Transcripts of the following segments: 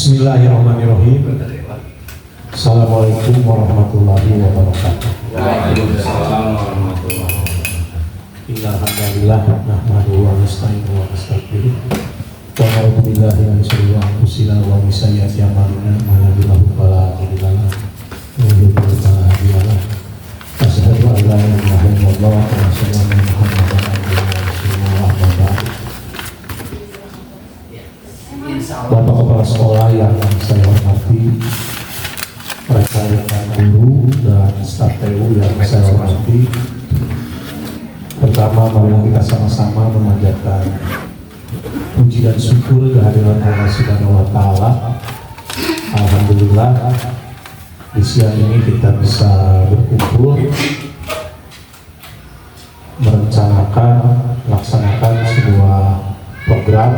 Bismillahirrahmanirrahim. Assalamualaikum warahmatullahi wabarakatuh. Waalaikumsalam warahmatullahi wabarakatuh. Alhamdulillah nahmaduhu wa nasta'inuhu wa nastaghfiruh. Wa na'udzu billahi min syururi anfusina wa min sayyiati a'malina. Man yahdihillahu fala mudilla lahu wa man yudlil fala hadiya lahu. Asyhadu an la ilaha illallah wa asyhadu anna Muhammadan abduhu wa rasuluhu amma ba'du. Bapak Kepala Sekolah yang saya hormati, rekan-rekan guru dan staf TU yang saya hormati, pertama marilah kita sama-sama memanjatkan puji dan syukur kehadiran Allah Subhanahu wa Ta'ala. Alhamdulillah di siang ini kita bisa berkumpul merencanakan, melaksanakan sebuah program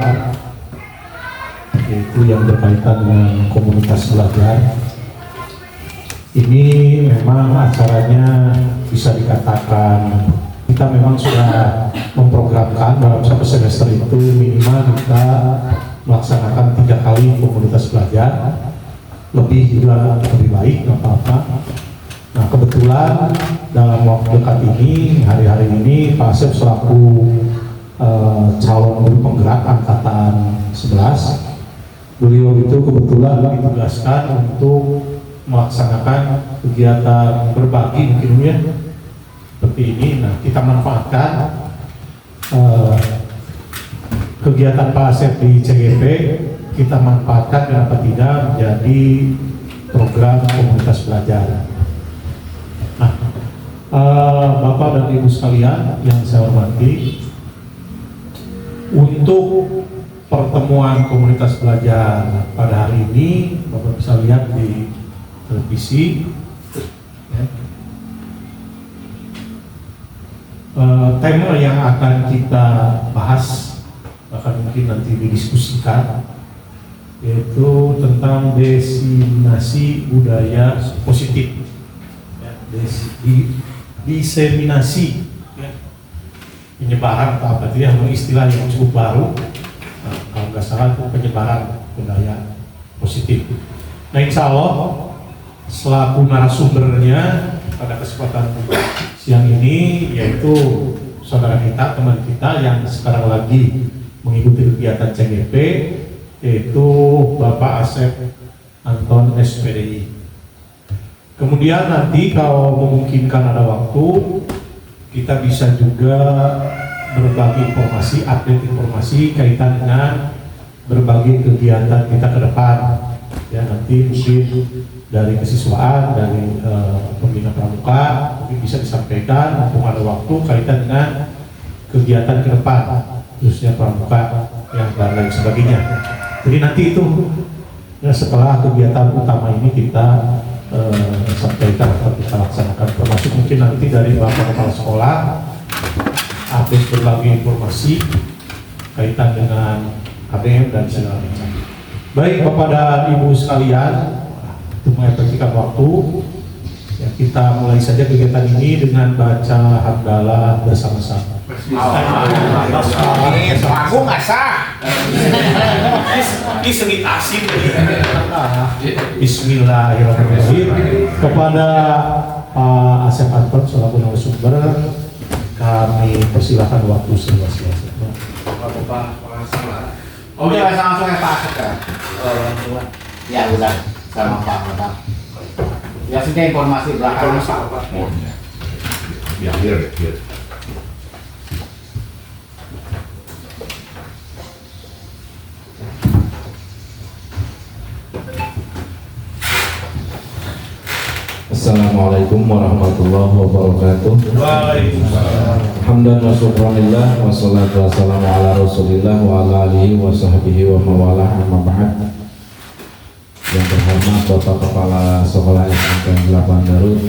yaitu yang berkaitan dengan komunitas belajar. Ini memang acaranya bisa dikatakan kita memang sudah memprogramkan dalam satu semester itu minimal kita melaksanakan 3 kali komunitas belajar, lebih juga lebih baik, nggak apa-apa. Nah kebetulan dalam waktu dekat ini, hari-hari ini Pak Asep selaku calon guru penggerak angkatan 11, beliau itu kebetulan ditugaskan untuk melaksanakan kegiatan berbagi mungkin ya seperti ini. Nah kita manfaatkan kegiatan Pak Asep di CGP, kita manfaatkan kenapa tidak menjadi program komunitas belajar. Nah Bapak dan Ibu sekalian yang saya hormati, untuk pertemuan komunitas belajar pada hari ini Bapak bisa lihat di televisi ya. Tema yang akan kita bahas bahkan mungkin nanti didiskusikan yaitu tentang diseminasi budaya positif ya, diseminasi ya. Penyebaran atau apa itu ya, istilah yang cukup baru. Nah, kalau nggak salah itu penyebaran budaya positif. Nah insya Allah selaku narasumbernya pada kesempatan siang ini yaitu saudara kita, teman kita yang sekarang lagi mengikuti kegiatan CGP, yaitu Bapak Asep Anton SPDI. Kemudian nanti kalau memungkinkan ada waktu kita bisa juga berbagi informasi, update informasi kaitan dengan berbagai kegiatan kita ke depan. Ya nanti mungkin dari kesiswaan, dari pembina pramuka mungkin bisa disampaikan untuk ada waktu kaitan dengan kegiatan ke depan, khususnya pramuka yang dan lain sebagainya. Jadi nanti itu Ya, setelah kegiatan utama ini kita sampaikan atau kita laksanakan, termasuk mungkin nanti dari Bapak Kepala Sekolah update berbagai informasi kaitan dengan KBM dan segala macam. Baik Bapak dan Ibu sekalian, untuk mengefektifkan waktu, ya, kita mulai saja kegiatan ini dengan baca hamdalah bersama-sama. Aku nggak sah. Ini sengit asin. Bismillahirrahmanirrahim. Kepada Pak Asep Anton selaku narasumber, kami persilahkan waktu seluas-luasnya. Oh ya, langsung ya Pak Asep ya. Ya udah sama Pak Bapak. Ya sudah informasi belakang Pak. Ya, biar. Assalamualaikum warahmatullahi wabarakatuh. Waalaikumsalam. Hamdan wa syukranillah wa salatu wassalamu ala rasulillah wa ala alihi wa sahbihi wa mawalah amma ba'd. Yang terhormat Bapak Kepala Sekolah SMPN 8 Garut,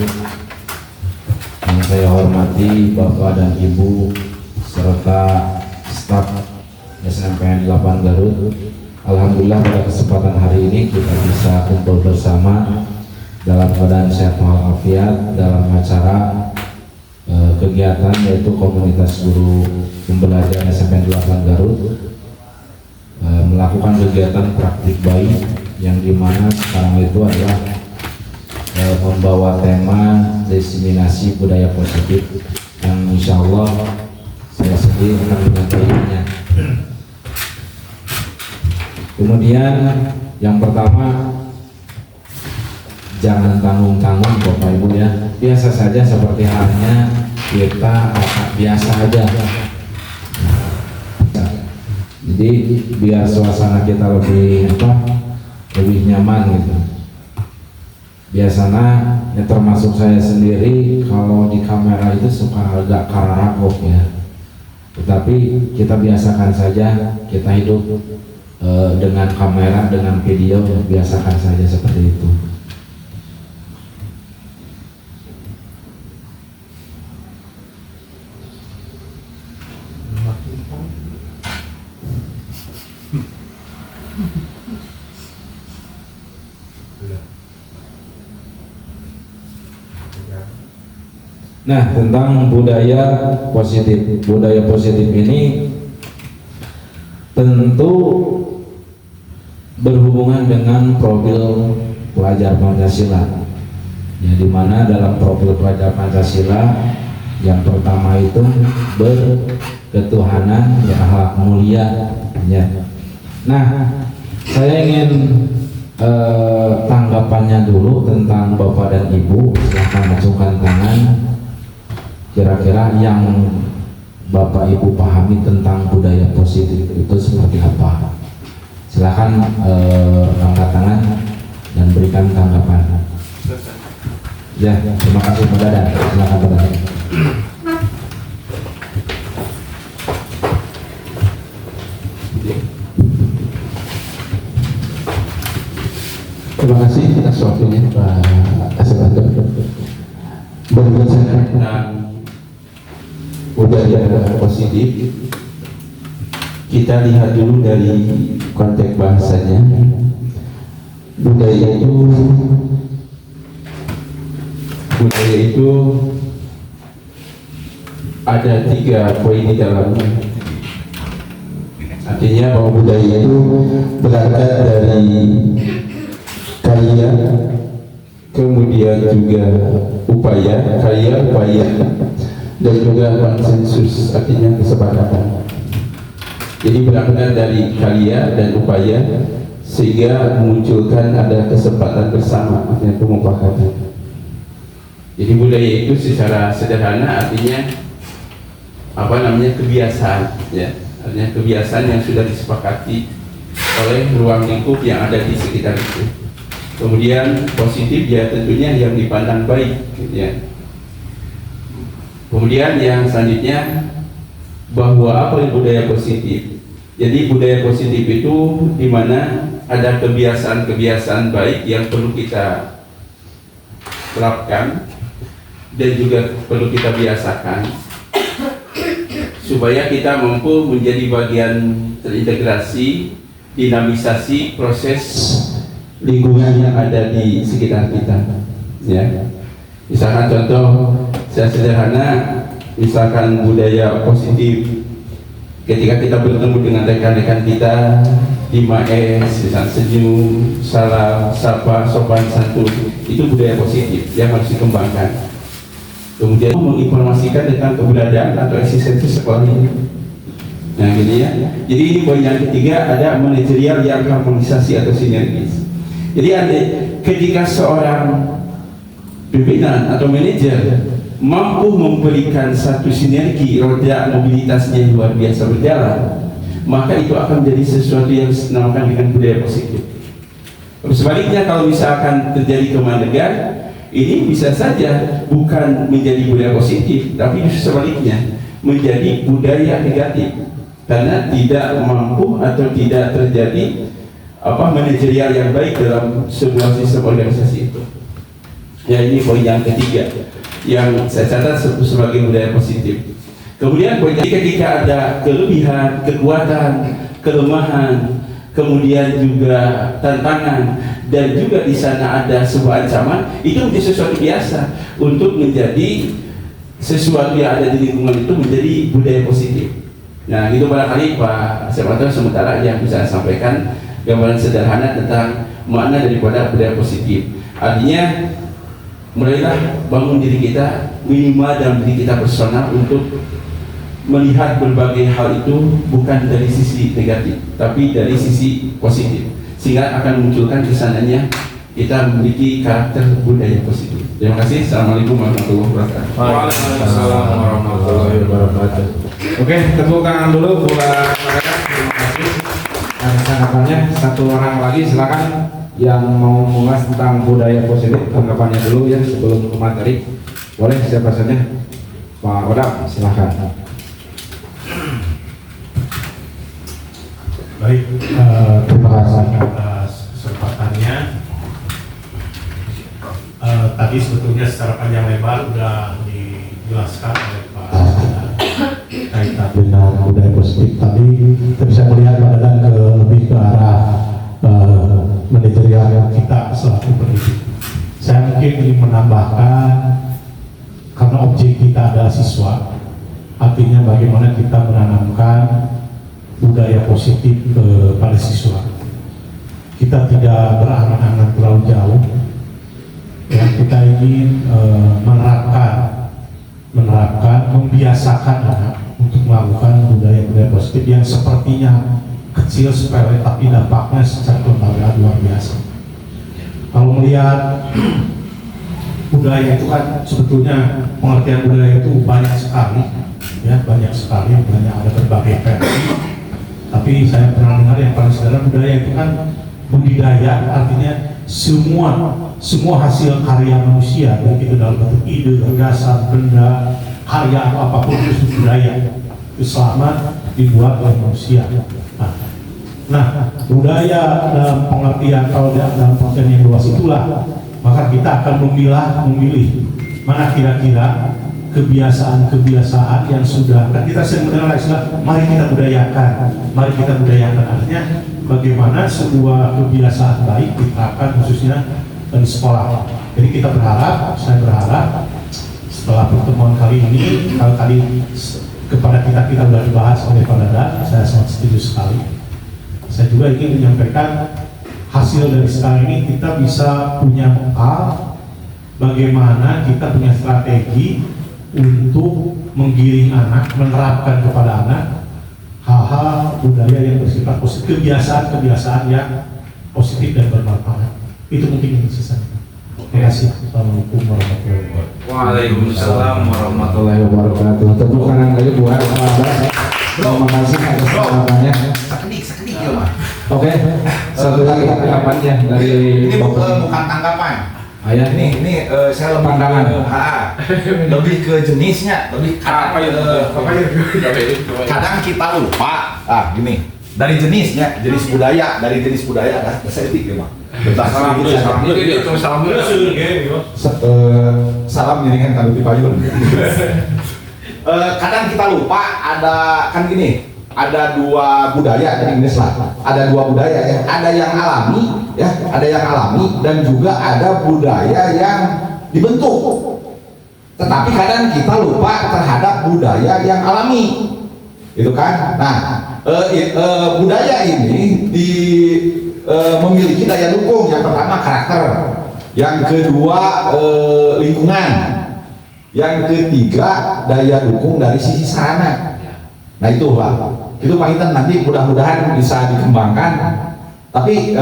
yang saya hormati Bapak dan Ibu serta staf SMPN 8 Garut. Alhamdulillah pada kesempatan hari ini kita bisa kumpul bersama dalam keadaan sehat walafiat dalam acara kegiatan yaitu komunitas guru pembelajaran SMPN 8 Garut melakukan kegiatan praktik bayi yang dimana sekarang itu adalah membawa tema diseminasi budaya positif yang insya Allah saya sendiri akan menyampaikannya. Kemudian yang pertama, jangan tanggung-tanggung Bapak Ibu ya, biasa saja seperti halnya kita biasa aja. Jadi biar suasana kita lebih nyaman gitu. Biasanya ya termasuk saya sendiri kalau di kamera itu suka agak kararapok ya. Tetapi kita biasakan saja, kita hidup dengan kamera, dengan video, biasakan saja seperti itu. Nah, tentang budaya positif. Budaya positif ini tentu berhubungan dengan profil pelajar Pancasila. Ya, di mana dalam profil pelajar Pancasila yang pertama itu berketuhanan, ya, akhlak mulia. Ya. Nah, saya ingin tanggapannya dulu tentang Bapak dan Ibu. Silahkan acungkan tangan. Kira-kira yang Bapak Ibu pahami tentang budaya positif itu seperti apa? Silakan angkat tangan dan berikan tanggapan. Ya, terima kasih Pak Dadan. Silakan Pak Dadan. Terima kasih atas waktunya Pak Asep Anton. Berbicara tentang budaya positif, kita lihat dulu dari konteks bahasanya. Budaya itu ada 3 poin di dalamnya. Artinya bahwa budaya itu berangkat dari karya, kemudian juga upaya, dan juga konsensus, artinya kesepakatan. Jadi berangkat dari karya dan upaya sehingga memunculkan ada kesempatan bersama, artinya kemufakatan. Jadi budaya itu secara sederhana artinya kebiasaan, ya, artinya kebiasaan yang sudah disepakati oleh ruang lingkup yang ada di sekitar itu. Kemudian positif ya tentunya yang dipandang baik, ya. Kemudian yang selanjutnya bahwa apa yang budaya positif. Jadi budaya positif itu di mana ada kebiasaan-kebiasaan baik yang perlu kita terapkan dan juga perlu kita biasakan supaya kita mampu menjadi bagian terintegrasi, dinamisasi proses lingkungan yang ada di sekitar kita. Ya, misalkan contoh saya sederhana, misalkan budaya positif. Ketika kita bertemu dengan rekan-rekan kita di MAES, misal senyum, salam, sapa, sopan santun, itu budaya positif yang harus dikembangkan. Kemudian menginformasikan tentang keberadaan atau eksistensi sekolah ini. Nah, gini ya. Jadi ini poin yang ketiga, ada manajerial yang harmonisasi atau sinergis. Jadi ketika seorang pimpinan atau manajer mampu memberikan satu sinergi, roda mobilitasnya luar biasa berjalan, maka itu akan menjadi sesuatu yang dinamakan dengan budaya positif. Sebaliknya, kalau misalkan terjadi kemandegan, ini bisa saja bukan menjadi budaya positif, tapi justru sebaliknya menjadi budaya negatif karena tidak mampu atau tidak terjadi manajerial yang baik dalam sebuah sistem organisasi itu. Ya, ini poin yang ketiga yang saya catat sebagai budaya positif. Kemudian poin ketika ada kelebihan, kekuatan, kelemahan, kemudian juga tantangan, dan juga di sana ada sebuah ancaman, itu menjadi sesuatu biasa untuk menjadi sesuatu yang ada di lingkungan itu menjadi budaya positif. Nah, itu barangkali Pak Sebastian sementara yang bisa saya sampaikan gambaran sederhana tentang makna daripada budaya positif. Artinya, mulailah bangun diri kita minimal dalam diri kita personal untuk melihat berbagai hal itu bukan dari sisi negatif, tapi dari sisi positif, sehingga akan memunculkan kesananya kita memiliki karakter budaya positif. Terima kasih. Assalamualaikum warahmatullahi wabarakatuh. Waalaikumsalam warahmatullahi wabarakatuh. Oke, tepuk tangan dulu buat mereka. Terima kasih. Atas tanggapannya, satu orang lagi silakan yang mau mengulas tentang budaya positif, tanggapannya dulu ya sebelum ke materi. Boleh, siapa saja? Pak Odam, silakan. Baik, terima kasih atas kesempatannya. Tadi sebetulnya secara panjang lebar sudah dijelaskan oleh Pak kaitan dengan budaya positif. Tapi kita bisa melihat badan lebih ke arah manajerial kita selaku pendidik. Saya mungkin ingin menambahkan, karena objek kita adalah siswa, artinya bagaimana kita menanamkan budaya positif kepada siswa. Kita tidak berangan-angan terlalu jauh. Ya, kita ingin membiasakan anak untuk melakukan budaya-budaya positif yang sepertinya kecil sepele, tapi dampaknya secara kelembagaan luar biasa. Kalau melihat budaya itu kan sebetulnya pengertian budaya itu banyak sekali, ya banyak sekali, banyak ada berbagai versi. Tapi saya pernah dengar yang paling sederhana, budaya itu kan budidaya, artinya semua hasil karya manusia, baik itu dalam bentuk ide, gagasan, benda, karya atau apapun itu budaya, itu selama dibuat oleh manusia. Nah, budaya dalam pengertian, kalau dalam pengertian yang luas itulah, maka kita akan memilih mana kira-kira kebiasaan-kebiasaan yang sudah, kan kita sering mendengar istilah mari kita budayakan, artinya bagaimana sebuah kebiasaan baik diterapkan khususnya di sekolah. Jadi saya berharap setelah pertemuan kali ini, kalau tadi kepada kita sudah dibahas oleh Pak Dada, saya sangat setuju sekali. Saya juga ingin menyampaikan hasil dari sekarang ini kita bisa punya bekal bagaimana kita punya strategi untuk menggiring anak, menerapkan kepada anak hal-hal budaya yang bersifat positif, kebiasaan-kebiasaan yang positif dan bermanfaat. Itu mungkin yang saya sampaikan. Terima kasih. Assalamualaikum warahmatullahi wabarakatuh. Waalaikumsalam warahmatullahi wabarakatuh. Tepuk tangan lagi buat Pak Abbas. Terima kasih atas tanggapannya. Sekedik ya, Pak. Oke, satu lagi tanggapannya dari Ini bukan tanggapan. Ayah Ini saya lebih Pandangan. lebih ke jenisnya, lebih kadang kita lupa. Gini, dari jenisnya, jenis budaya kan bahasa etik ya, Bang. Salam dulu, salam dulu, dia cuma salam dulu. Salam jaringan kalau di payun. Kadang kita lupa ada kan gini, ada dua budaya di Indonesia lah. Ada dua budaya ya, ada yang alami ya, ada yang alami dan juga ada budaya yang dibentuk. Tetapi kadang kita lupa terhadap budaya yang alami, itu kan. Nah, budaya ini memiliki daya dukung. Yang pertama karakter, yang kedua lingkungan, yang ketiga daya dukung dari sisi sarana. Nah itu Pak, itu Pak Inten nanti mudah-mudahan bisa dikembangkan. Tapi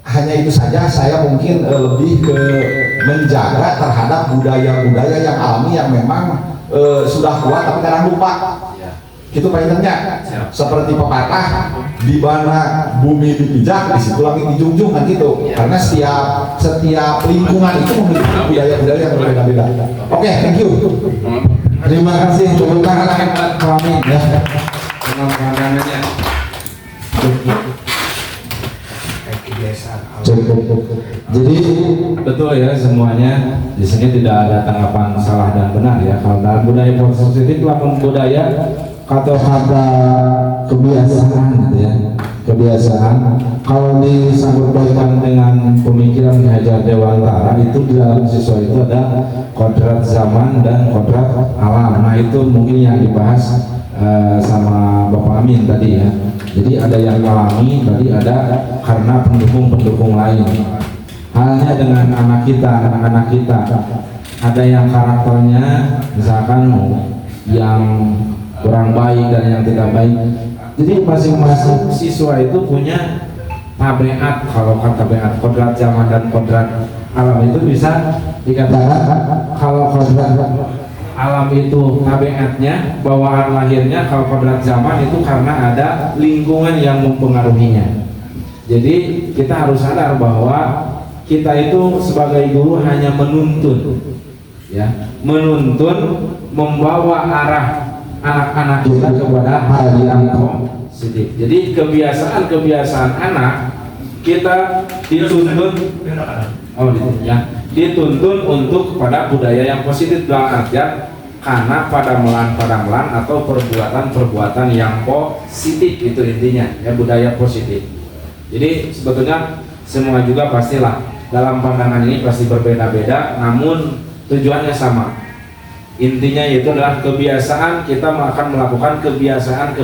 hanya itu saja, saya mungkin lebih ke menjaga terhadap budaya-budaya yang alami yang memang sudah kuat tapi kadang lupa. Itu Pak Intennya. Seperti pepatah, di mana bumi dipijak, di situ langit dijunjung kan gitu. Karena setiap lingkungan itu memiliki budaya-budaya yang berbeda-beda. Oke, thank you. Terima kasih untuk tangan kami ya. Dengan pandangannya. Cukup. Jadi betul ya semuanya. Di sini tidak ada tanggapan salah dan benar ya. Kalau dalam budaya positif, lamun budaya atau kata kebiasaan ya, kebiasaan. Kalau disangkut pautkan dengan pemikiran Hajar Dewantara, itu di dalam siswa itu ada kodrat zaman dan kodrat alam. Nah itu mungkin yang dibahas sama Bapak Amin tadi ya. Jadi ada yang alami, tadi ada karena pendukung-pendukung lain. Halnya dengan anak kita, ada yang karakternya misalkan yang kurang baik dan yang tidak baik. Jadi masing-masing siswa itu punya tabiat. Kalau kata tabiat, kodrat zaman dan kodrat alam itu bisa dikatakan kalau kodrat alam itu tabiatnya, bawaan lahirnya. Kalau kodrat zaman itu karena ada lingkungan yang mempengaruhinya. Jadi kita harus sadar bahwa kita itu sebagai guru hanya menuntun ya, membawa arah anak-anak kita kepada hal yang positif. Jadi kebiasaan anak kita dituntun untuk kepada budaya yang positif, dalam artian karena pada melan atau perbuatan yang positif, itu intinya ya, budaya positif. Jadi sebetulnya semua juga pastilah dalam pandangan ini pasti berbeda-beda, namun tujuannya sama. Intinya itu adalah kebiasaan, kita akan melakukan kebiasaan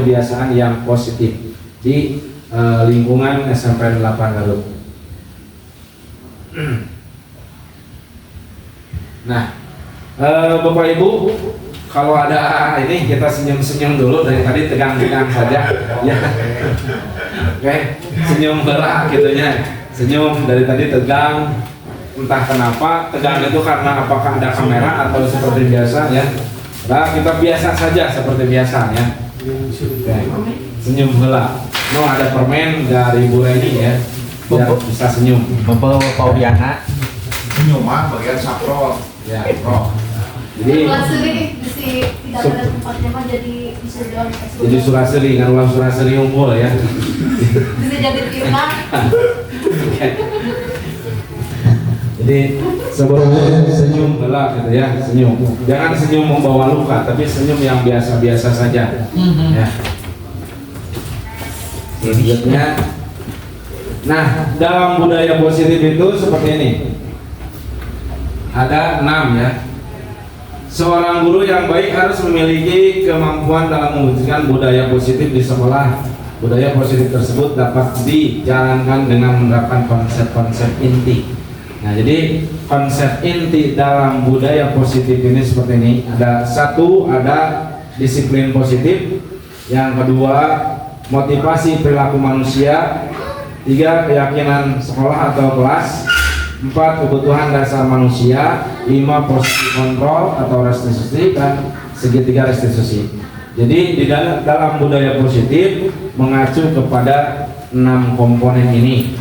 yang positif di lingkungan SMP 8 Garut. Nah, Bapak Ibu, kalau ada ini kita senyum-senyum dulu, dari tadi tegang-tegang saja ya. Oke, senyum belah gitunya. Senyum dari tadi tegang. Entah kenapa tegang itu karena apakah ada kamera atau seperti biasa ya. Nah, kita biasa saja seperti biasa ya. Oke. Senyum heula. No, ada permen dari Bu Reni ya. Biar bisa senyum. Bapak Pauliana senyuman bagian saprol Ya, bro. jadi tidak pada tempatnya mah jadi bisa jual jadi suraseri, kan ulang suraseri unggul ya. bisa jadi firman. Jadi sebelumnya senyum gelap gitu ya, senyum. Jangan senyum membawa luka, tapi senyum yang biasa-biasa saja. Ya. Selanjutnya, nah dalam budaya positif itu seperti ini. Ada 6 ya. Seorang guru yang baik harus memiliki kemampuan dalam mewujudkan budaya positif di sekolah. Budaya positif tersebut dapat dijalankan dengan menerapkan konsep-konsep inti. Nah, jadi konsep inti dalam budaya positif ini seperti ini. Ada disiplin positif. Yang kedua, motivasi perilaku manusia. 3, keyakinan sekolah atau kelas. 4, kebutuhan dasar manusia. 5, posisi kontrol atau restitusi, dan segitiga restitusi. Jadi di dalam budaya positif mengacu kepada 6 komponen ini.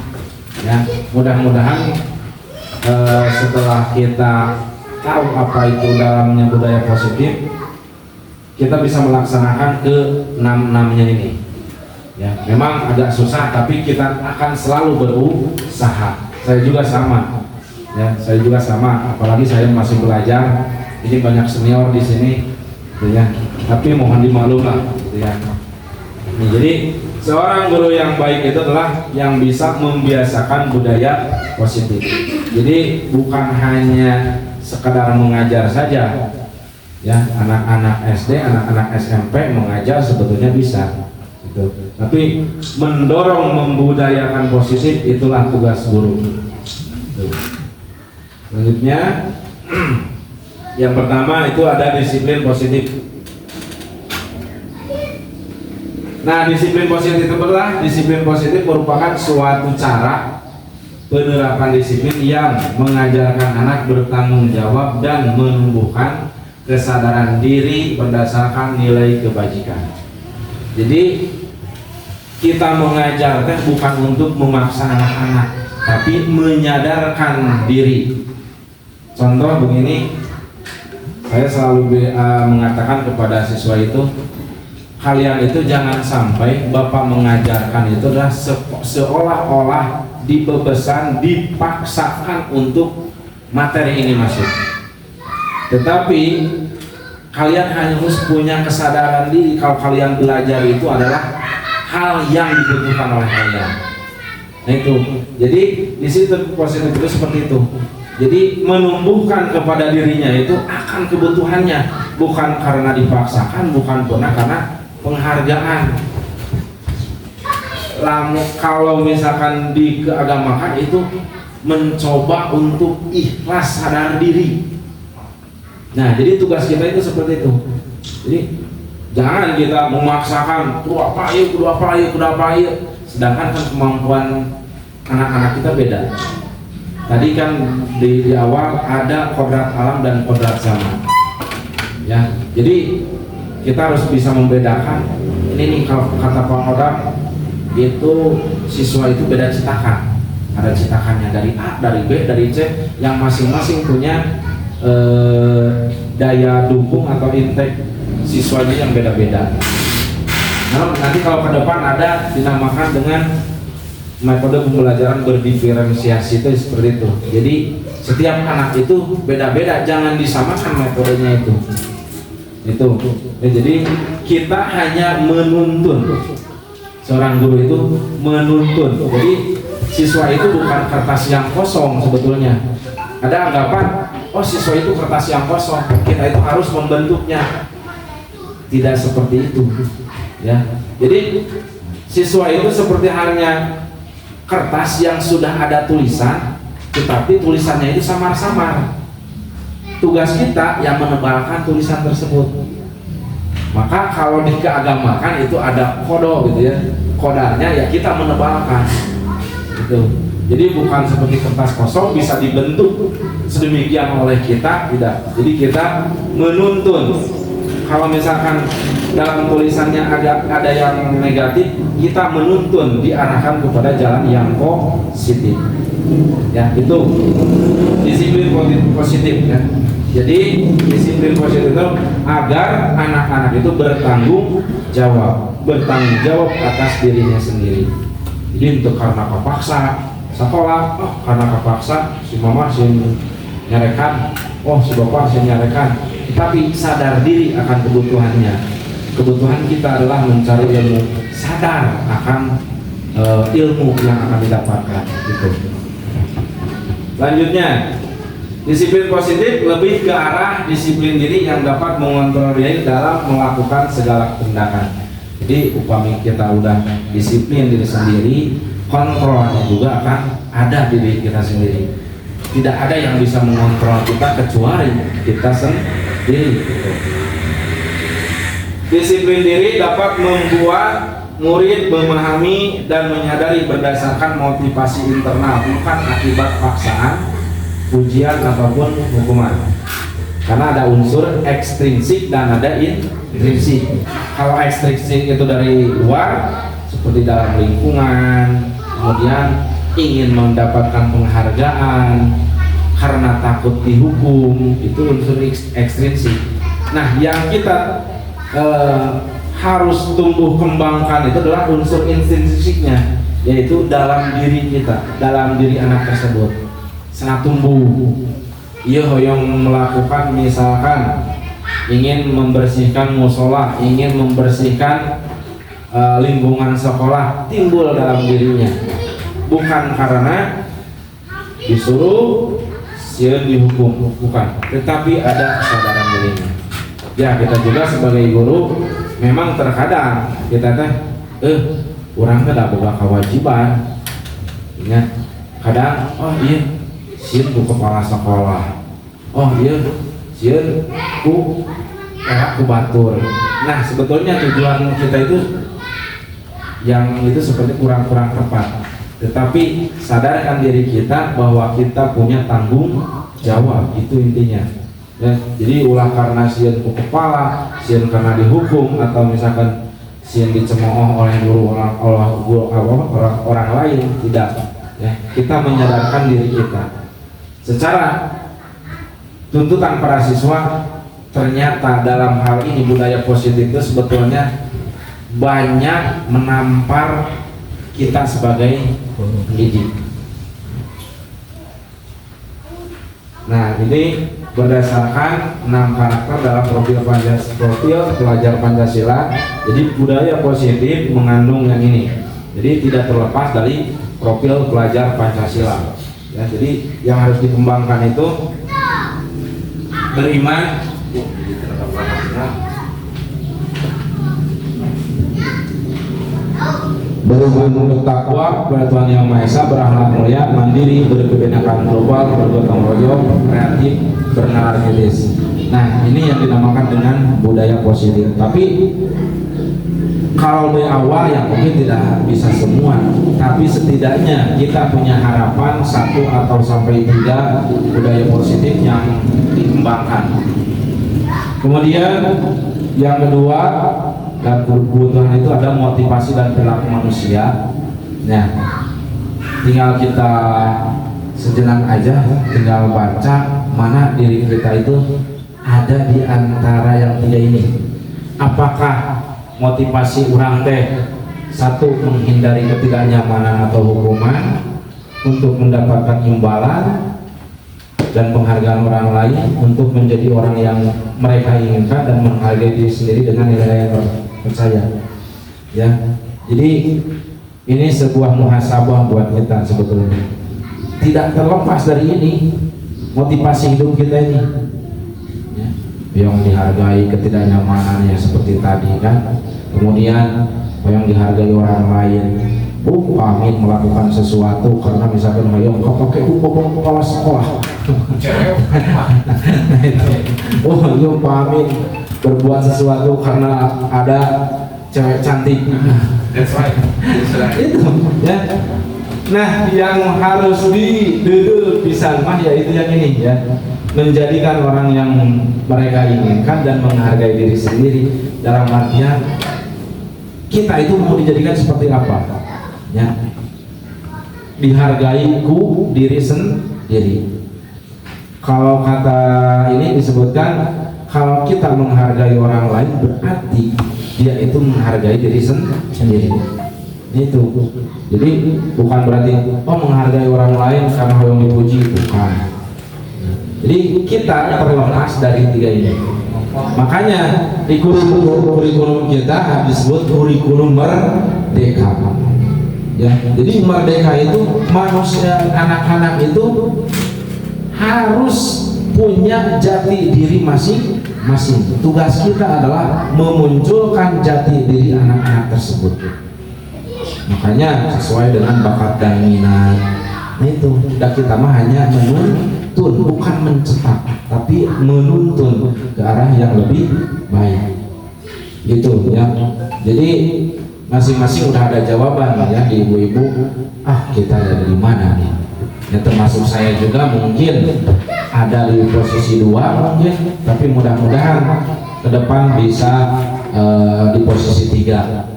Ya, mudah-mudahan setelah kita tahu apa itu dalamnya budaya positif, kita bisa melaksanakan ke 6-6-nya ini. Ya, memang agak susah, tapi kita akan selalu berusaha. Saya juga sama. Ya, saya juga sama. Apalagi saya masih belajar. Ini banyak senior di sini, gitu ya. Tapi mohon dimaklum lah, gitu ya. Nah, jadi seorang guru yang baik itu adalah yang bisa membiasakan budaya positif. Jadi bukan hanya sekadar mengajar saja. Ya, anak-anak SD, anak-anak SMP mengajar sebetulnya bisa. Gitu. Tapi mendorong membudayakan positif itulah tugas guru. Gitu. Selanjutnya yang pertama itu ada disiplin positif. Nah, disiplin positif itu adalah disiplin positif merupakan suatu cara penerapan disiplin yang mengajarkan anak bertanggung jawab dan menumbuhkan kesadaran diri berdasarkan nilai kebajikan. Jadi kita mengajar bukan untuk memaksa anak-anak, tapi menyadarkan diri. Contoh begini, saya selalu mengatakan kepada siswa itu, kalian itu jangan sampai Bapak mengajarkan itu adalah seolah-olah dibebesan, dipaksakan untuk materi ini masuk. Tetapi kalian harus punya kesadaran diri kalau kalian belajar itu adalah hal yang dibutuhkan oleh kalian. Nah itu, jadi di situ positif itu seperti itu. Jadi menumbuhkan kepada dirinya itu akan kebutuhannya, bukan karena dipaksakan, bukan pernah karena penghargaan. Kalau misalkan di keagamaan itu mencoba untuk ikhlas sadar diri. Nah, jadi tugas kita itu seperti itu. Jadi jangan kita memaksakan kudu apa yuk. Sedangkan kan kemampuan anak-anak kita beda. Tadi kan di awal ada kodrat alam dan kodrat zaman. Ya, jadi kita harus bisa membedakan. Ini nih kalau kata Pak Odam itu siswa itu beda cetakan. Ada cetakannya dari A, dari B, dari C yang masing-masing punya daya dukung atau intake siswanya yang beda-beda. Nah, nanti kalau ke depan ada dinamakan dengan metode pembelajaran berdiferensiasi itu seperti itu. Jadi setiap anak itu beda-beda, jangan disamakan metodenya itu. Ya, jadi kita hanya menuntun. Seorang guru itu menuntun. Jadi siswa itu bukan kertas yang kosong sebetulnya. Ada anggapan, oh siswa itu kertas yang kosong, kita itu harus membentuknya. Tidak seperti itu, ya. Jadi siswa itu seperti hanya kertas yang sudah ada tulisan, tetapi tulisannya itu samar-samar. Tugas kita yang menebalkan tulisan tersebut. Maka kalau di keagamaan itu ada kodo gitu ya, kodanya ya kita menebalkan. Gitu. Jadi bukan seperti kertas kosong bisa dibentuk sedemikian oleh kita, tidak. Jadi kita menuntun. Kalau misalkan dalam tulisannya ada yang negatif, kita menuntun diarahkan kepada jalan yang positif. Ya, itu disiplin positif ya. Jadi disiplin positif itu agar anak-anak itu bertanggung jawab atas dirinya sendiri. Jadi untuk karena kepaksa sekolah, oh karena kepaksa si mama si nyarekan, oh si bapak si nyarekan, tapi sadar diri akan kebutuhannya. Kebutuhan kita adalah mencari ilmu, sadar akan ilmu yang akan didapatkan gitu. Selanjutnya, disiplin positif lebih ke arah disiplin diri yang dapat mengontrol diri dalam melakukan segala tindakan. Jadi upami kita udah disiplin diri sendiri, kontrolnya juga akan ada di diri kita sendiri. Tidak ada yang bisa mengontrol kita kecuali kita sendiri. Disiplin diri dapat membuat murid memahami dan menyadari berdasarkan motivasi internal, bukan akibat paksaan, ujian ataupun hukuman. Karena ada unsur ekstrinsik dan ada intrinsik. Kalau ekstrinsik itu dari luar, seperti dalam lingkungan, kemudian ingin mendapatkan penghargaan karena takut dihukum, itu unsur ekstrinsik. Nah, yang kita harus tumbuh kembangkan itu adalah unsur intrinsiknya, yaitu dalam diri kita, dalam diri anak tersebut. Sangat tumbuh. Iya yang melakukan, misalkan ingin membersihkan musola, ingin membersihkan lingkungan sekolah, timbul dalam dirinya, bukan karena disuruh sieun dihukum, bukan, tetapi ada kesadaran dirinya. Ya, kita juga sebagai guru memang terkadang kita teh urang teh da boga kewajiban. Ingat, kadang oh iya sieun ku kepala sekolah, oh iya sieun ku era ku batur. Nah, sebetulnya tujuan kita itu yang itu seperti kurang-kurang tepat. Tetapi sadarkan diri kita bahwa kita punya tanggung jawab, itu intinya. Ya, jadi ulah karena sieun ku kepala, sieun karena dihukum, atau misalkan sieun dicemooh oleh guru orang lain, tidak. Ya, kita menyadarkan diri kita. Secara tuntutan para siswa, ternyata dalam hal ini budaya positif itu sebetulnya banyak menampar kita sebagai pendidik. Nah, ini berdasarkan 6 karakter dalam profil pelajar Pancasila. Jadi budaya positif mengandung yang ini. Jadi tidak terlepas dari profil pelajar Pancasila. Ya, jadi yang harus dikembangkan itu beriman, beriman, bertakwa kepada Tuhan Yang Maha Esa, berakhlak mulia, mandiri, berkebinekaan global, bergotong royong, kreatif, bernalar kritis. Nah, ini yang dinamakan dengan budaya positif. Tapi kalau dari awal yang mungkin tidak bisa semua, tapi setidaknya kita punya harapan 1 atau sampai 3 budaya positif yang dikembangkan. Kemudian yang kedua, dan kebutuhan itu ada motivasi dan perilaku manusia. Nah, tinggal kita sejenak aja, tinggal baca mana diri kita itu ada di antara yang 3 ini. Apakah motivasi orang teh 1 menghindari ketidaknyamanan atau hukuman untuk mendapatkan imbalan dan penghargaan orang lain, untuk menjadi orang yang mereka inginkan dan menghargai diri sendiri dengan nilai yang percaya. Ya, jadi ini sebuah muhasabah buat kita sebetulnya. Tidak terlepas dari ini motivasi hidup kita ini. Ya, yang dihargai ketidaknyamanannya seperti tadi kan. Kemudian yang dihargai orang lain. Amin melakukan sesuatu karena misalkan hayang kau pakai hukum kepala sekolah. Yuk Amin berbuat sesuatu karena ada cewek cantik. That's right. Itu ya. Nah, yang harus didedel pisan mah yaitu yang ini ya. Menjadikan orang yang mereka inginkan dan menghargai diri sendiri, dalam artian kita itu mau dijadikan seperti apa? Ya, dihargaiku diri sendiri. Kalau kata ini disebutkan, kalau kita menghargai orang lain berarti dia itu menghargai diri sendiri. Itu. Jadi bukan berarti menghargai orang lain karena yang dipuji, bukan. Jadi kita terlepas dari 3 ini. Makanya di kurikulum kita disebut kurikulum merdeka. Ya, jadi merdeka itu manusia, anak-anak itu harus punya jati diri masing-masing. Tugas kita adalah memunculkan jati diri anak-anak tersebut. Makanya sesuai dengan bakat dan minat. Nah itu, kita mah hanya menuntun, bukan mencetak, tapi menuntun ke arah yang lebih baik. Gitu ya. Jadi masing-masing udah ada jawaban ya di ibu-ibu. Kita ada di mana nih? Ya, termasuk saya juga mungkin ada di posisi 2 mungkin, tapi mudah-mudahan ke depan bisa di posisi 3.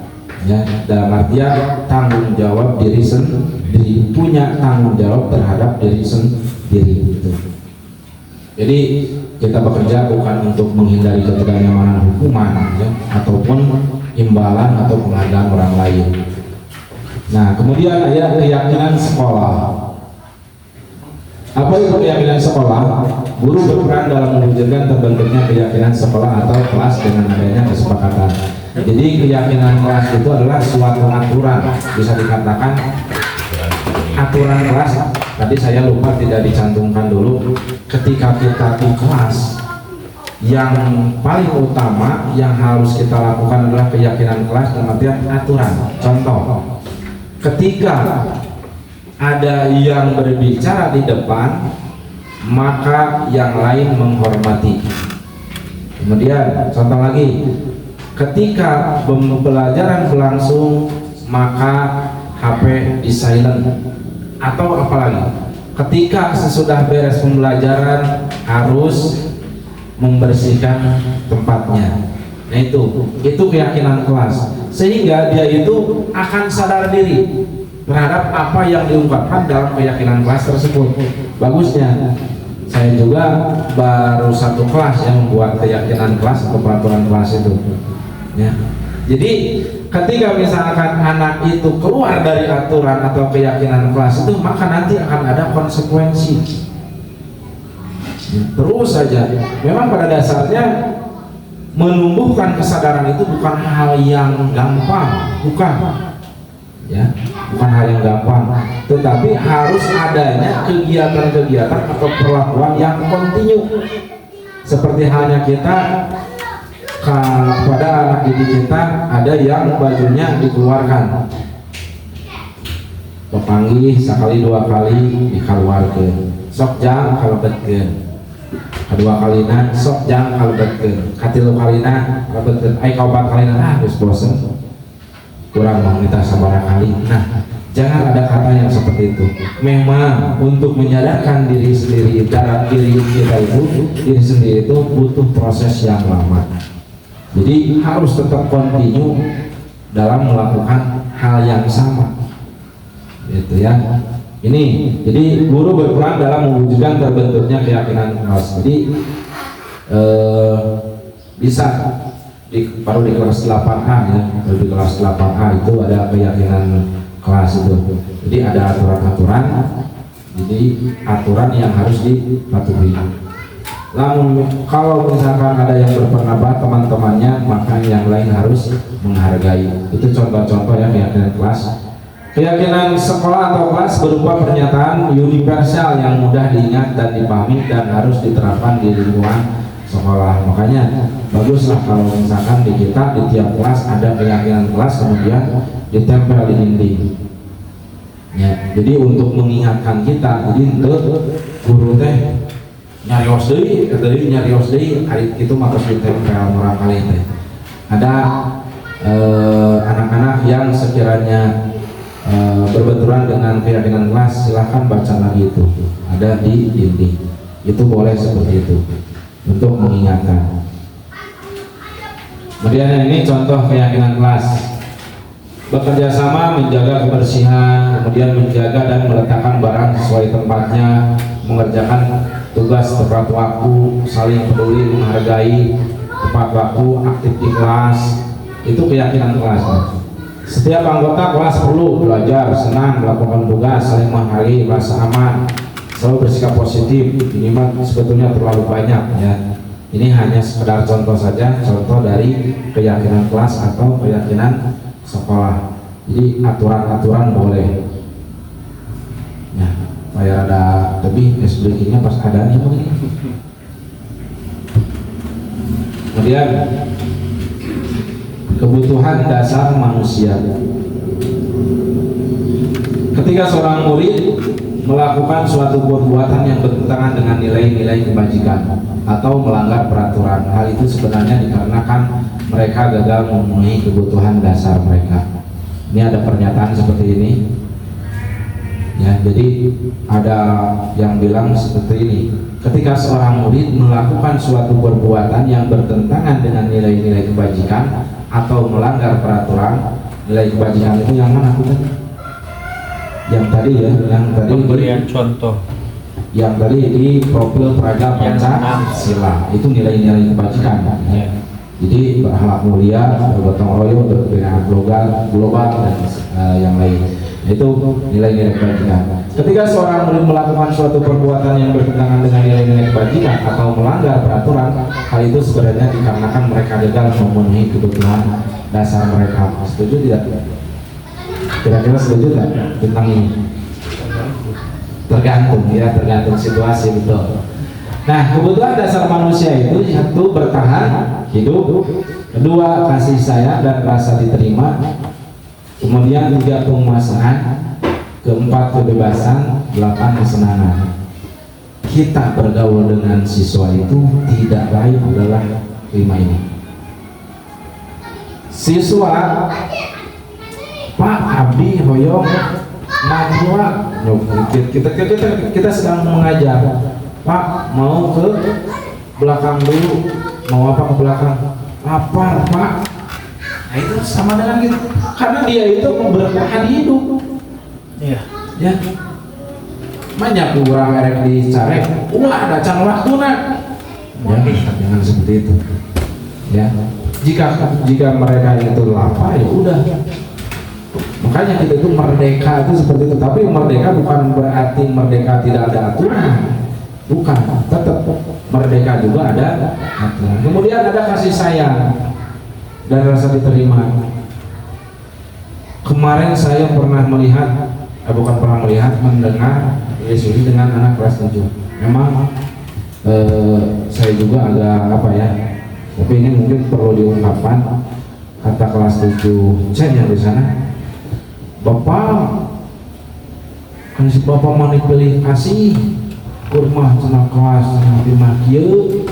Ya, dalam artian tanggung jawab diri sendiri, punya tanggung jawab terhadap diri sendiri gitu. Jadi kita bekerja bukan untuk menghindari ketidaknyamanan hukuman ya, ataupun imbalan atau penghargaan orang lain. Nah, kemudian ada keyakinan sekolah. Apa itu keyakinan sekolah? Guru berperan dalam mewujudkan terbentuknya keyakinan sekolah atau kelas dengan adanya kesepakatan. Jadi keyakinan kelas itu adalah suatu aturan, bisa dikatakan aturan kelas. Tadi saya lupa tidak dicantumkan dulu. Ketika kita di kelas, yang paling utama yang harus kita lakukan adalah keyakinan kelas dalam artian aturan. Contoh, ketika ada yang berbicara di depan, maka yang lain menghormati. Kemudian contoh lagi, ketika pembelajaran berlangsung, maka HP di silent. Atau apalagi, ketika sesudah beres pembelajaran harus membersihkan tempatnya. Nah itu keyakinan kelas, sehingga dia itu akan sadar diri terhadap apa yang diungkapkan dalam keyakinan kelas tersebut. Bagusnya saya juga baru satu kelas yang membuat keyakinan kelas atau peraturan kelas itu ya. Jadi ketika misalkan anak itu keluar dari aturan atau keyakinan kelas itu, maka nanti akan ada konsekuensi. Terus saja, memang pada dasarnya menumbuhkan kesadaran itu bukan hal yang gampang, bukan ya, bukan hal yang gampang, tetapi harus adanya kegiatan-kegiatan atau perlakuan yang kontinu. Seperti halnya kita kepada anak didik kita, ada yang bajunya dikeluarkan, pepanggih sekali dua kali dikeluarkan, sok jang kalebetkeun, kedua kalina sok jang kalebetkeun, katilu kalina kalebetkeun, ai kaopat kalina geus bosen, kurang mau minta sabaraha kali. Nah, jangan ada kata yang seperti itu. Memang untuk menyadarkan diri sendiri, cara diri kita itu, diri sendiri itu butuh proses yang lama. Jadi harus tetap kontinu dalam melakukan hal yang sama, gitu ya. Ini jadi guru berperan dalam mewujudkan terbentuknya keyakinan kelas. Jadi bisa baru di kelas 8A ya, baru di kelas 8A itu ada keyakinan kelas itu. Jadi ada aturan-aturan, jadi aturan yang harus dipatuhi. Namun kalau misalkan ada yang berpendapat teman-temannya, maka yang lain harus menghargai. Itu contoh-contoh ya keyakinan kelas. Keyakinan sekolah atau kelas berupa pernyataan universal yang mudah diingat dan dipahami dan harus diterapkan di lingkungan sekolah. Makanya baguslah kalau misalkan di kita di tiap kelas ada keyakinan kelas, kemudian ditempel di dinding. Ya, jadi untuk mengingatkan kita, jadi untuk guru teh nyarios deui, tadi nyarios deui, hari itu maka ditempel orang kali teh. Ada anak-anak yang sekiranya berbenturan dengan keyakinan kelas, silahkan baca lagi itu, ada di dinding. Itu boleh seperti itu untuk mengingatkan. Kemudian ini contoh keyakinan kelas. Bekerja sama menjaga kebersihan, kemudian menjaga dan meletakkan barang sesuai tempatnya, mengerjakan tugas tepat waktu, saling peduli, menghargai, tepat waktu, aktif di kelas. Itu keyakinan kelas. Setiap anggota kelas perlu belajar, senang, melakukan tugas, saling menghargai, merasa aman, selalu bersikap positif. Ini mah sebetulnya terlalu banyak ya. Ini hanya sekedar contoh saja, contoh dari keyakinan kelas atau keyakinan sekolah. Jadi aturan-aturan boleh. Ya, supaya ada lebih SBK-nya pas ada nih begini. Kemudian kebutuhan dasar manusia. Ketika seorang murid melakukan suatu perbuatan yang bertentangan dengan nilai-nilai kebajikan atau melanggar peraturan, hal itu sebenarnya dikarenakan mereka gagal memenuhi kebutuhan dasar mereka. Ini ada pernyataan seperti ini ya, jadi ada yang bilang seperti ini: ketika seorang murid melakukan suatu perbuatan yang bertentangan dengan nilai-nilai kebajikan atau melanggar peraturan, nilai kebajikan itu yang mana tadi? Yang tadi ya, yang tadi pemberian contoh, yang tadi di profil Praja Pancasila itu nilai-nilai kebajikan ya. Jadi berakhlak mulia, bergotong royong, berkepentingan global dan yang lain. Itu nilai-nilai kebajikan. Ketika seorang murid melakukan suatu perbuatan yang bertentangan dengan nilai-nilai kebajikan atau melanggar peraturan, hal itu sebenarnya dikarenakan mereka gagal memenuhi kebutuhan dasar mereka. Setuju tidak? Kira-kira setuju tidak tentang ini? Tergantung ya, tergantung situasi, betul. Nah, kebutuhan dasar manusia itu satu, bertahan hidup, kedua, kasih sayang dan rasa diterima, kemudian tiga, penguasaan, keempat, kebebasan, delapan, kesenangan. Kita bergaul dengan siswa itu tidak lain adalah 5 ini. Siswa, Pak Abdi hoyong mahua, kita sedang mengajar. Pak, mau ke belakang dulu. Mau apa ke belakang? Lapar, Pak. Nah itu sama dengan gitu. Karena dia itu memberkahan hidup. Iya. Ya. Banyak kurang erek dicarek. Ada can waktu nak. Ya, jangan seperti itu. Ya. Jika mereka itu lapar, ya udah. Makanya kita itu merdeka itu seperti itu. Tapi merdeka bukan berarti merdeka tidak ada aturan. Bukan, tetap merdeka juga ada aturan. Kemudian ada kasih sayang dan rasa diterima. Kemarin saya pernah melihat, mendengar Yesus dengan anak kelas 7. Memang saya juga agak tapi ini mungkin perlu diungkapkan. Kata kelas 7 Cen yang di sana, Bapak, kan si Bapak manipulasi kasih kurma cenah kelas lima kieu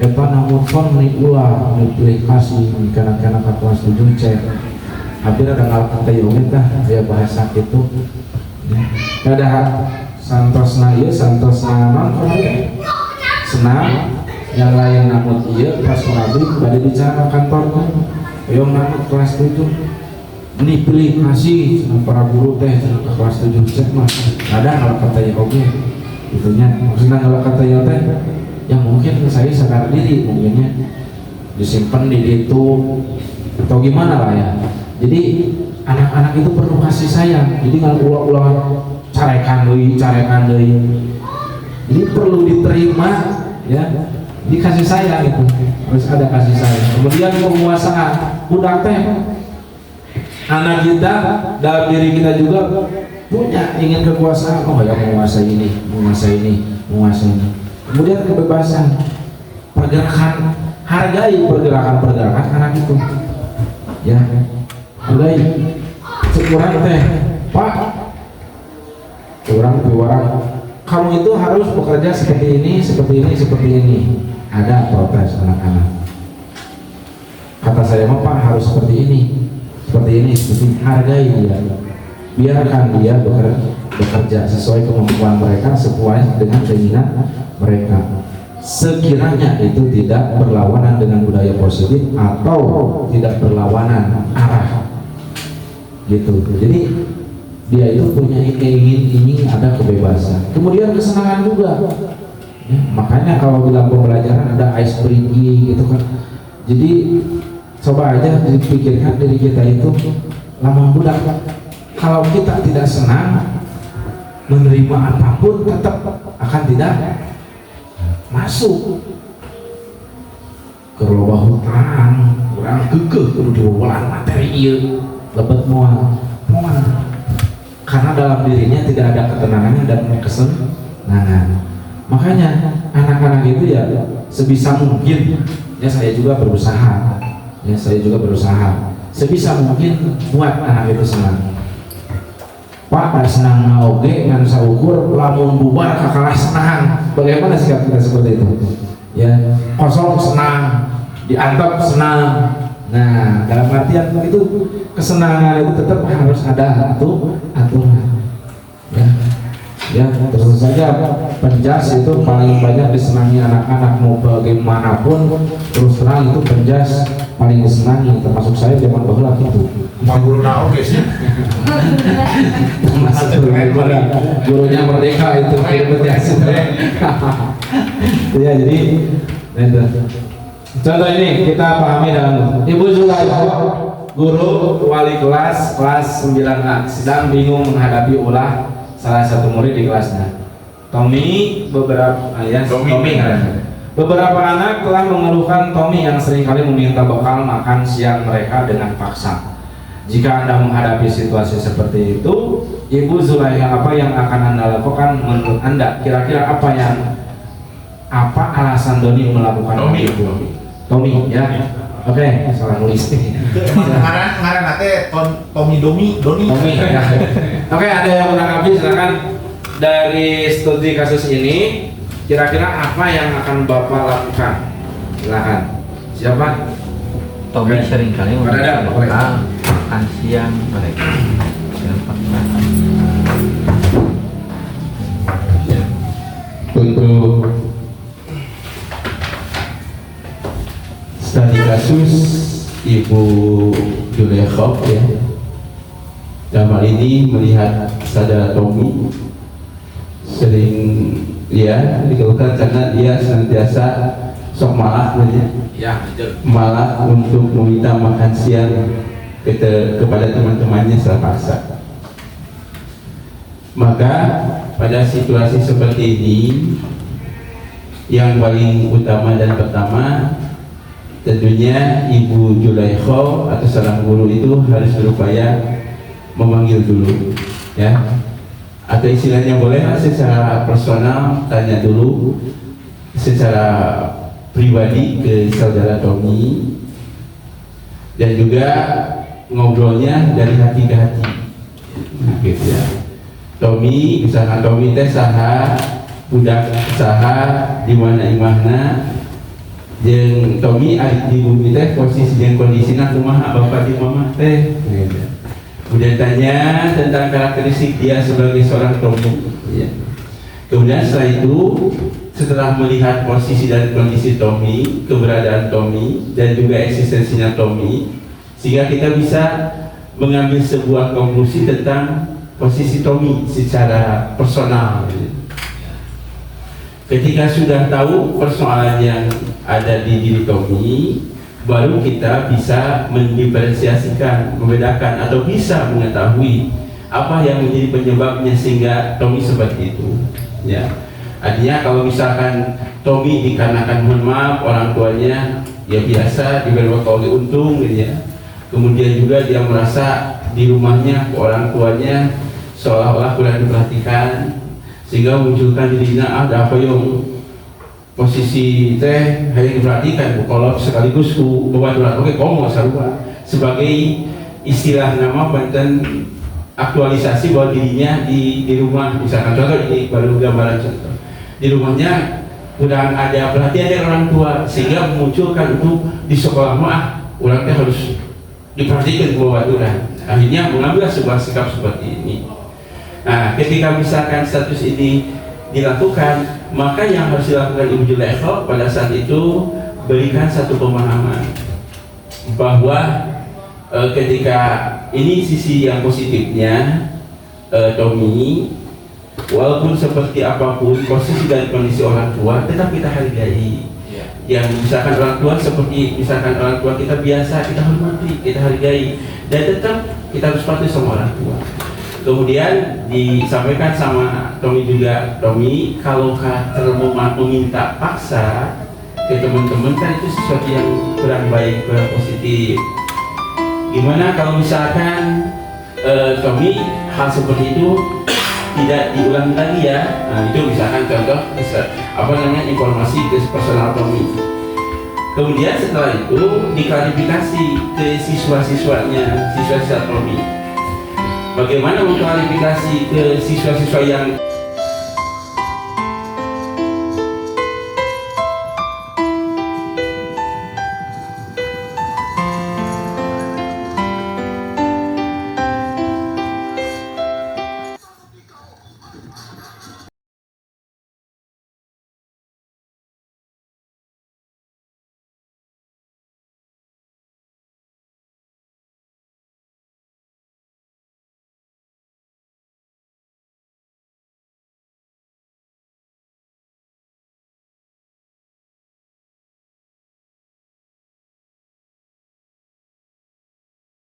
eta namutkan nih ulah pilih kasih karena kelas 7 cek hampir ada ngalakan teh unit dah dia bahasa gitu ada santosna ieu santosna non senang yang lain namut ieu pas ngabdi bade bicara kantor hoyong namut kelas 7 ini pilih kasih para guru teh kelas 7 cek mah ada ngalakan teh oke itunya maksudnya kalau kata teh yang mungkin saya sadar diri mungkinnya disimpan di itu atau gimana lah ya. Jadi anak-anak itu perlu kasih sayang. Jadi nggak ulang-ulang carekan deui. Jadi perlu diterima ya, dikasih sayang itu harus ada kasih sayang. Kemudian penguasaan budak teh anak kita dalam diri kita juga punya ingin kekuasaan, ya menguasai ini. Kemudian kebebasan, pergerakan, hargai pergerakan anak itu, ya, hargai. Sekurang teh, Pak, kurang kamu itu harus bekerja seperti ini. Ada protes anak-anak. Kata saya, Pak harus seperti ini, hargai dia. Biarkan dia bekerja sesuai kemampuan mereka, sesuai dengan keinginan mereka. Sekiranya itu tidak berlawanan dengan budaya positif atau tidak berlawanan arah, gitu. Jadi dia itu punya ingin ada kebebasan. Kemudian kesenangan juga. Ya, makanya kalau dalam pembelajaran ada ice breaking gitu kan. Jadi coba aja dipikirkan diri kita itu lama budak. Kalau kita tidak senang menerima apapun, tetap akan tidak masuk ke lobah hutang. Kurang kekeh kudu diwawalan materi ieu lebet moal karena dalam dirinya tidak ada ketenangan dan kesenangan. Makanya anak-anak itu ya sebisa mungkin ya saya juga berusaha sebisa mungkin buat anak itu senang. Pak senang oge ngan saukur lamun bubar kakalah senang. Bagaimana sikap kita seperti itu? Ya, kosong senang, diantep senang. Nah, dalam artian itu kesenangan itu tetap harus ada aturan. Ya, terus saja penjas itu paling banyak disenangi anak-anak mau bagaimanapun. Terus terang itu penjas paling disenangi, termasuk saya zaman baheula gitu. Guru naon guys ya. Gurunya Merdeka itu penjas. Ya, jadi Contoh ini kita pahami dalam Ibu Zulaikha, guru wali kelas 9A sedang bingung menghadapi ulah salah satu murid di kelasnya. Beberapa anak telah mengeluhkan Tommy yang seringkali meminta bekal makan siang mereka dengan paksa. Jika Anda menghadapi situasi seperti itu, Ibu Zulaikha, apa yang akan Anda lakukan menurut Anda? Kira-kira apa alasan Doni melakukan hal itu? Tommy, ya. Oke, salah nulis. Ngaran nate Tommy Doni. Ya. Oke, ada yang menanggapi, silakan. Dari studi kasus ini, kira-kira apa yang akan Bapak lakukan? Silakan. Siapa? Tommy sering kali Ada, boleh. makan siang mereka. Untuk studi kasus Ibu Zulaikha ya, dalam hal ini melihat saudara Tommy sering ya dikeluhkan karena dia senantiasa sok malah malah untuk meminta makan siang kepada teman-temannya secara paksa. Maka pada situasi seperti ini yang paling utama dan pertama tentunya Ibu Zulaikha atau seorang guru itu harus berupaya memanggil dulu ya, atau istilahnya boleh secara personal tanya dulu secara pribadi ke saudara Tommy dan juga ngobrolnya dari hati ke hati gitu ya. Tommy, misalkan Tommy teh saha budak saha di mana imahna jeung Tommy ari di bumi teh posisi jeung kondisina kumaha bapak di mama teh. Kemudian tanya tentang karakteristik dia sebagai seorang Tommy ya. Kemudian setelah itu, setelah melihat posisi dan kondisi Tommy, keberadaan Tommy dan juga eksistensinya Tommy, sehingga kita bisa mengambil sebuah konklusi tentang posisi Tommy secara personal. Ketika sudah tahu persoalan yang ada di diri Tommy, baru kita bisa mendiferensiasikan, membedakan atau bisa mengetahui apa yang menjadi penyebabnya sehingga Tommy seperti itu. Ya, artinya kalau misalkan Tommy dikarenakan mohon maaf orang tuanya ya biasa diberi oleh untung gitu ya. Kemudian juga dia merasa di rumahnya orang tuanya seolah-olah kurang diperhatikan sehingga munculkan dirinya ada apa yang posisi teh hanya diperhatikan kalau sekaligus ku bebaturan oke komo sarua sebagai istilah nama banten aktualisasi bahwa dirinya di rumah, misalkan contoh ini baru gambaran contoh di rumahnya kurang ada perhatian dari orang tua sehingga memunculkan untuk di sekolah mah orang teh harus diperhatikan bebaturan, akhirnya mengambil sebuah sikap seperti ini. Nah, ketika misalkan status ini dilakukan, maka yang harus dilakukan Ibu Zulaikha pada saat itu berikan satu pemahaman bahwa ketika ini sisi yang positifnya Tommy, walaupun seperti apapun posisi dan kondisi orang tua, tetap kita hargai. Yang misalkan orang tua seperti misalkan orang tua kita biasa, kita hormati, kita hargai, dan tetap kita harus patuh sama orang tua. Kemudian disampaikan sama Tommy juga, Tommy kalau kamu meminta paksa ke teman-teman kan itu sesuatu yang kurang baik, kurang positif. Gimana kalau misalkan Tommy hal seperti itu tidak diulangi lagi ya? Nah itu misalkan contoh informasi ke personal Tommy. Kemudian setelah itu diklarifikasi ke siswa-siswanya, siswa-siswa Tommy. Bagaimana mengklarifikasi ke siswa-siswa yang